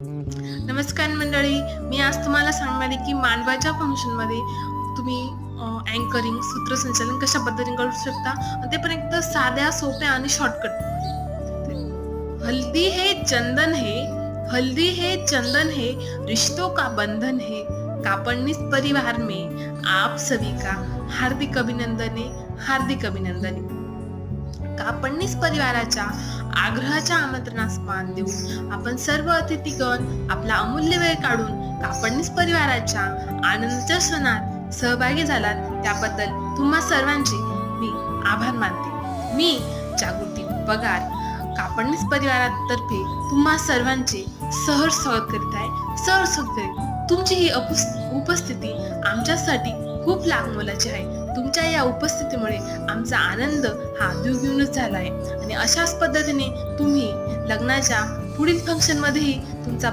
नमस्कार मंडळी, मी आज तुम्हाला सांगणार आहे की मांडवाच्या फंक्शनमध्ये तुम्ही अँकरिंग, सूत्रसंचालन कशा पद्धतीने करू शकता आणि ते पण एकदम साध्या, सोप्या आणि शॉर्टकटमध्ये. हल्दी है चंदन है, हल्दी है चंदन है, रिश्तों का बंधन है, कापड़निस परिवार में आप सभी का हार्दिक अभिनंदने, हार्दिक अभिनंदने. कापडनीस परिवाराच्या आग्रहाच्या आमंत्रणास मान देऊन आपण सर्व अतिथीगण आपला अमूल्य वेळ काढून कापडनीस परिवाराच्या आनंदाच्या क्षणात सहभागी झालात त्याबद्दल तुम्हा सर्वांचे मी आभार मानते. मी जागृती पगार कापडनीस परिवारातर्फे तुम्हा सर्वांचे सहर्ष स्वागत करीत आहे. सहर्ष स्वागत करीत तुमची ही उपस्थिती आमच्यासाठी खूप मोलाची आहे. तुमच्या या उपस्थितीमुळे आमचा आनंद हा द्विगुणित झाला आहे आणि अशाच पद्धतीने तुम्ही लग्नाच्या पुढील फंक्शन मध्येही तुमचा